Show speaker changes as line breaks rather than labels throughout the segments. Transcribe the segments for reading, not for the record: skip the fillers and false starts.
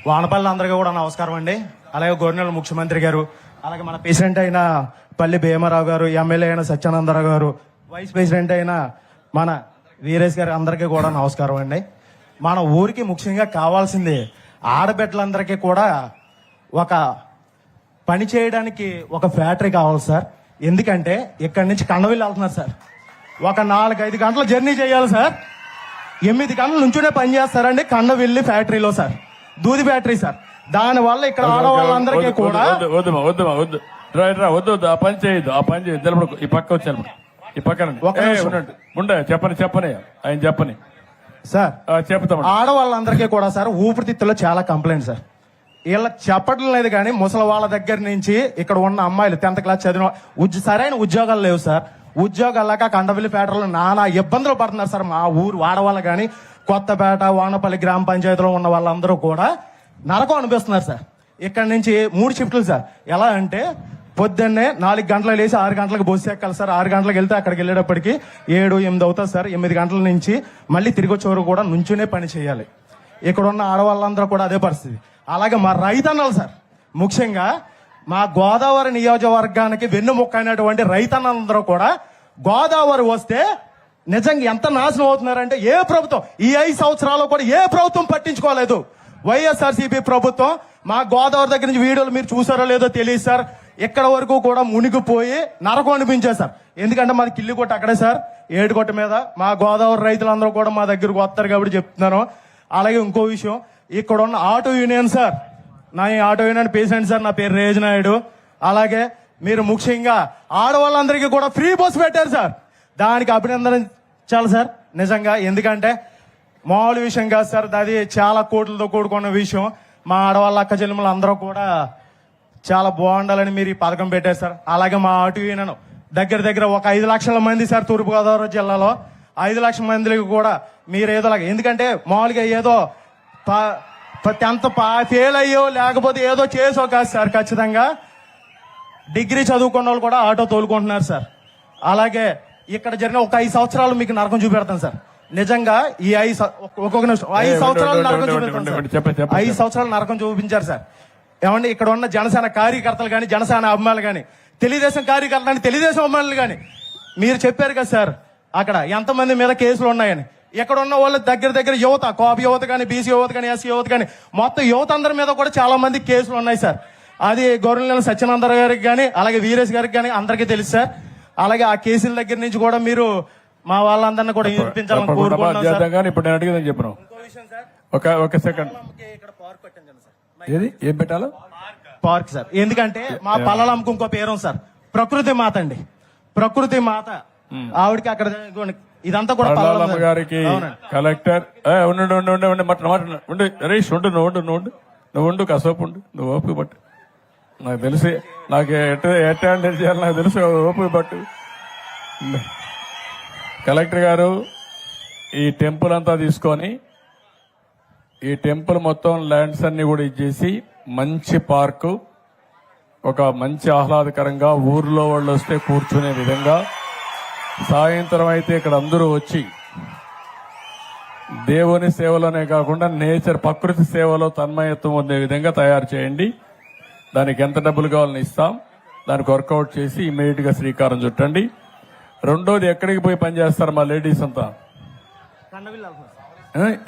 వానపల్లి అందరికీ కూడా నమస్కారం అండి. అలాగే గవర్నర్ ముఖ్యమంత్రి గారు, అలాగే మన ప్రెసిడెంట్ అయిన పల్లి భీమారావు గారు, ఎమ్మెల్యే అయిన సత్యానందరావు గారు, వైస్ ప్రెసిడెంట్ అయిన మన వీరేష్ గారు, అందరికీ కూడా నమస్కారం అండి. మన ఊరికి ముఖ్యంగా కావాల్సింది ఆడబిడ్డలందరికీ కూడా ఒక పని చేయడానికి ఒక ఫ్యాక్టరీ కావాలి సార్. ఎందుకంటే ఇక్కడి నుంచి కండవిల్లి వెళ్తున్నారు సార్. ఒక 4-5 గంటల జర్నీ చేయాలి సార్. 8 గంటల నుంచునే పని చేస్తారండి కండవిల్లి ఫ్యాక్టరీలో సార్, దూది ఫ్యాక్టరీ సార్. దాని వల్ల ఇక్కడ ఆడవాళ్ళందరికీ కూడా
వద్దు ఆ పని చేయొద్దు, ఆ పని చేయొద్దు. ఈ పక్క వచ్చాను, ఈ పక్కన ఉండే చెప్పని ఆయన చెప్పని
సార్.
చెప్తాం.
ఆడవాళ్ళందరికీ కూడా సార్ ఊపిరితిత్తులో చాలా కంప్లైంట్ సార్. వీళ్ళ చెప్పడం లేదు కానీ ముసలి వాళ్ళ దగ్గర నుంచి ఇక్కడ ఉన్న అమ్మాయిలు 10th క్లాస్ చదివిన సరైన ఉద్యోగాలు లేవు సార్. ఉద్యోగాలు లేక కండవిల్లి పేటలో నానా ఇబ్బందులు పడుతున్నారు సార్. మా ఊరు వాడవాళ్ళు కానీ కొత్తపేట, వానపల్లి గ్రామ పంచాయతీలో ఉన్న వాళ్ళందరూ కూడా నరకం అనిపిస్తున్నారు సార్. ఇక్కడ నుంచి 3 షిఫ్ట్లు సార్. ఎలా అంటే పొద్దున్నే 4 గంటలకు లేచి 6 గంటలకు బస్సు ఎక్కాలి సార్. 6 గంటలకు వెళ్తే అక్కడికి వెళ్ళేటప్పటికి 7-8 అవుతుంది సార్. 8 గంటల నుంచి మళ్ళీ తిరిగి వచ్చేవారు కూడా నుంచునే పని చేయాలి. ఇక్కడ ఉన్న ఆడవాళ్ళందరూ కూడా అదే పరిస్థితి. అలాగే మా రైతన్నలు సార్, ముఖ్యంగా మా గోదావరి నియోజకవర్గానికి వెన్నుముక్క అయినటువంటి రైతన్నలందరూ కూడా గోదావరి వస్తే నిజంగా ఎంత నాశనం అవుతున్నారంటే ఏ ప్రభుత్వం ఈ 5 సంవత్సరాలు కూడా ఏ ప్రభుత్వం పట్టించుకోలేదు. వైఎస్ఆర్సీపీ ప్రభుత్వం మా గోదావరి దగ్గర నుంచి వీడియోలు మీరు చూసారో లేదో తెలియదు సార్. ఎక్కడ వరకు కూడా మునిగిపోయి నరకం అనిపించారు సార్. ఎందుకంటే మాది కిల్లికొట్ట అక్కడే సార్, ఏడుకొట్ట మీద. మా గోదావరి రైతులందరూ కూడా మా దగ్గరకు వస్తారు కాబట్టి చెప్తున్నాను. అలాగే ఇంకో విషయం, ఇక్కడ ఉన్న ఆటో యూనియన్ సార్, నా ఆటో యూనియన్ ప్రెసిడెంట్ సార్, నా పేరు రేజనాయుడు. అలాగే మీరు ముఖ్యంగా ఆడవాళ్ళందరికీ కూడా ఫ్రీ బస్సు పెట్టారు సార్. దానికి అభినందించాలి సార్ నిజంగా. ఎందుకంటే మామూలు విషయం కాదు సార్, అది చాలా కోట్లతో కూడుకున్న విషయం. మా ఆడవాళ్ళ అక్క చెల్లెములు అందరూ కూడా చాలా బాగుండాలని మీరు ఈ పథకం పెట్టారు సార్. అలాగే మా ఆటో యూనియన్ దగ్గర ఒక 5 లక్షల మంది సార్ తూర్పుగోదావరి జిల్లాలో. 5 లక్షల మందికి కూడా మీరు ఏదో ఎందుకంటే మామూలుగా ఏదో 10th ఫెయిల్ అయ్యో లేకపోతే ఏదో చేసో కాదు సార్. ఖచ్చితంగా డిగ్రీ చదువుకున్న వాళ్ళు కూడా ఆటో తోలుకుంటున్నారు సార్. అలాగే ఇక్కడ జరిగిన ఒక 5 సంవత్సరాలు మీకు నరకం చూపెడతాను సార్. నిజంగా ఈ 5 సంవత్సరాలు నరకం చూపెడతాను సార్. 5 సంవత్సరాలు నరకం చూపించారు సార్. ఏమండి ఇక్కడ ఉన్న జనసేన కార్యకర్తలు కానీ, జనసేన అభిమానులు కానీ, తెలుగుదేశం కార్యకర్తలు కానీ, తెలుగుదేశం అభిమానులు కానీ మీరు చెప్పారు కదా సార్ అక్కడ ఎంతమంది మీద కేసులు ఉన్నాయని. ఇక్కడ ఉన్న వాళ్ళ దగ్గర యువత, కాపు యువత కానీ, బీసీ యువత కానీ, ఎస్సీ యువత కానీ, మొత్తం యువత అందరి మీద కూడా చాలా మంది కేసులు ఉన్నాయి సార్. అది గవర్నర్ సత్యానందరావు గారికి కానీ, అలాగే వీరేష్ గారికి కానీ అందరికీ తెలుసు సార్. అలాగే ఆ కేసుల దగ్గర నుంచి కూడా మీరు మా వాళ్ళందరినీ కూడా వినిపించాలని కోరుకుంటున్నాం సార్.
ఇప్పుడు నేను అడిగిందని చెప్పను. ఒక సెకండ్, ఏం పెట్టాలో
పార్క్ సార్. ఎందుకంటే మా పల్లెలమ్మకు ఇంకో పేరు సార్, ప్రకృతి మాత అండి. ప్రకృతి మాత ఆవిడకి అక్కడ ఇదంతా కూడా
పల్లెలమ్మ గారికి కలెక్టర్ ఉండు హరీష్, నువ్వు ఉండు కాసేపు ఉండు, నువ్వు ఓపిక పట్టు. నాకు తెలిసి నాకు ఎట్లా చేయాలి నాకు తెలుసు, ఓపిక పట్టు. కలెక్టర్ గారు ఈ టెంపుల్ అంతా తీసుకొని ఈ టెంపుల్ మొత్తం ల్యాండ్స్ అన్ని కూడా ఇచ్చేసి మంచి పార్కు, ఒక మంచి ఆహ్లాదకరంగా ఊర్లో వాళ్ళు వస్తే కూర్చునే విధంగా, సాయంత్రం అయితే ఇక్కడ అందరూ వచ్చి దేవుని సేవలోనే కాకుండా నేచర్ ప్రకృతి సేవలో తన్మయత్వం ఉండే విధంగా తయారు చేయండి. దానికి ఎంత డబ్బులు కావాలని ఇస్తాం, దానికి వర్కౌట్ చేసి ఇమీడియట్ గా శ్రీకారం చుట్టండి. రెండోది, ఎక్కడికి పోయి పనిచేస్తారు మా లేడీస్ అంతా?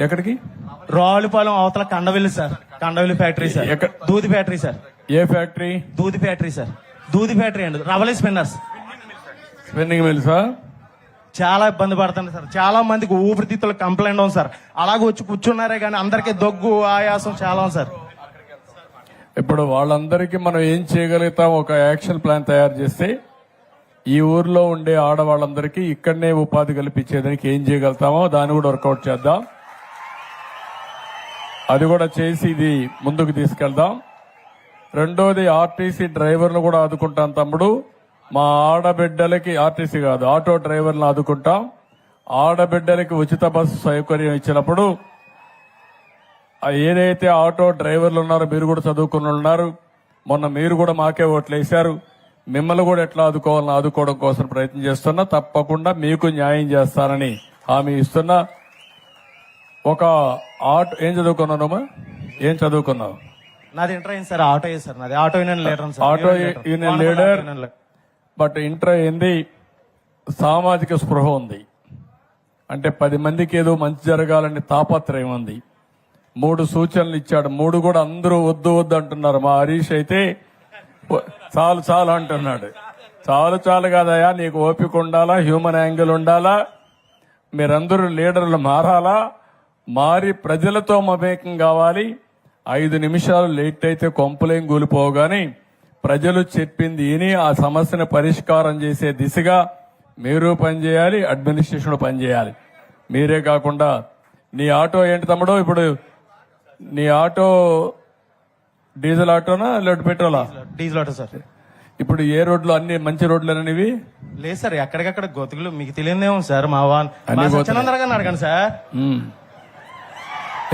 ఎక్కడికి?
రావులపాలెం అవతల Kandavilli sir, Kandavilli factory sir, దూది ఫ్యాక్టరీ సార్.
ఏ ఫ్యాక్టరీ?
దూది ఫ్యాక్టరీ సార్. దూది ఫ్యాక్టరీ అండి, రవలీ స్పిన్నర్స్,
స్పిన్నింగ్ మిల్సా.
చాలా ఇబ్బంది పడుతుంది సార్. చాలా మందికి ఊపిరితిత్తులు కంప్లైంట్ ఉంది సార్. అలాగే వచ్చి కూర్చున్నారే కానీ అందరికీ దగ్గు, ఆయాసం చాలా ఉంది సార్.
ఇప్పుడు వాళ్ళందరికీ మనం ఏం చేయగలుగుతాం? ఒక యాక్షన్ ప్లాన్ తయారు చేస్తే ఈ ఊర్లో ఉండే ఆడవాళ్ళందరికీ ఇక్కడనే ఉపాధి కల్పించేదానికి ఏం చేయగలుగుతామో దాన్ని కూడా వర్కౌట్ చేద్దాం. అది కూడా చేసి ఇది ముందుకు తీసుకెళ్దాం. రెండోది, ఆర్టీసీ డ్రైవర్లు కూడా ఆదుకుంటాం తమ్ముడు. మా ఆడబిడ్డలకి, ఆర్టీసీ కాదు ఆటో డ్రైవర్లను ఆదుకుంటాం. ఆడబిడ్డలకి ఉచిత బస్సు సౌకర్యం ఇచ్చినప్పుడు ఏదైతే ఆటో డ్రైవర్లు ఉన్నారో మీరు కూడా చదువుకుని ఉన్నారు, మొన్న మీరు కూడా మాకే ఓట్లు వేశారు, మిమ్మల్ని కూడా ఎట్లా ఆదుకోవాలని ఆదుకోవడం కోసం ప్రయత్నం చేస్తున్నా. తప్పకుండా మీకు న్యాయం చేస్తానని హామీ ఇస్తున్నా. ఒక ఆటో ఏం చదువుకున్నానమ్మా? ఏం చదువుకున్నావు?
నాది ఇంటర్ అయింది సార్, ఆటో సార్, నాది auto union leader sir.
Auto union leader. But inter అయింది, సామాజిక స్పృహ ఉంది, అంటే 10 మందికి ఏదో మంచి జరగాలని తాపత్రయం ఉంది. 3 సూచనలు ఇచ్చాడు, 3 కూడా అందరూ వద్దు వద్దు అంటున్నారు. మా హరీష్ అయితే చాలు చాలు అంటున్నాడు. చాలు చాలు కాదయా, నీకు ఓపిక ఉండాలా, హ్యూమన్ యాంగిల్ ఉండాలా, మీరందరూ లీడర్లు మారాలా, మారి ప్రజలతో మమేకం కావాలి. 5 నిమిషాలు లేట్ అయితే కొంపలేం కూలిపోగాని ప్రజలు చెప్పింది విని ఆ సమస్యను పరిష్కారం చేసే దిశగా మీరు పనిచేయాలి, అడ్మినిస్ట్రేషన్ పనిచేయాలి. మీరే కాకుండా నీ ఆటో ఏంటి తమ్ముడు, ఇప్పుడు నీ ఆటో డీజిల్ ఆటోనా లేదా పెట్రోలా?
Diesel auto sir.
ఇప్పుడు ఏ రోడ్లు, అన్ని మంచి రోడ్లేననివి?
లేదు సార్, ఎక్కడికక్కడ గోతుకులు, మీకు తెలియదేమో సార్. మా
అన్ని గోతులే.
సత్యనందర గారిని అడగండి సార్.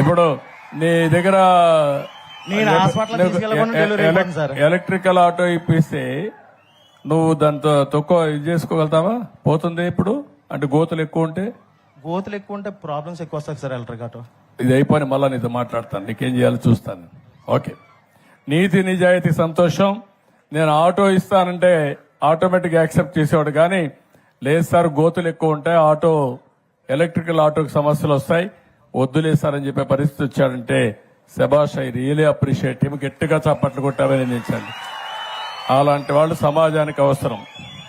ఇప్పుడు నీ దగ్గర
నేను హాస్పిటల్ తీసుకెళ్ళకుండా డెలివరీ అయిపోయింది సార్.
ఎలక్ట్రికల్ ఆటో ఇప్పిస్తే నువ్వు దాంతో తక్కువ ఇది చేసుకోగలుగుతావా? పోతుంది ఇప్పుడు, అంటే గోతులు ఎక్కువ ఉంటే.
గోతులు ఎక్కువ ఉంటే ప్రాబ్లమ్స్ ఎక్కువ వస్తాయి సార్. ఎలక్ట్రిక్ ఆటో
ఇది అయిపోయి మళ్ళా నీతో మాట్లాడతాను, నీకేం చేయాలో చూస్తాను. ఓకే, నీతి నిజాయితీ సంతోషం. నేను ఆటో ఇస్తానంటే ఆటోమేటిక్ యాక్సెప్ట్ చేసేవాడు, కానీ లేదు సార్ గోతులు ఎక్కువ ఉంటాయి, ఆటో ఎలక్ట్రికల్ ఆటోకి సమస్యలు వస్తాయి, వద్దులేస్తారని చెప్పే పరిస్థితి వచ్చాడంటే శబాష్, ఐ రియలీ అప్రిషియేట్ హిమ్. గట్టిగా చప్పట్లు కొట్టావని నిలిచండి. అలాంటి వాళ్ళు సమాజానికి అవసరం.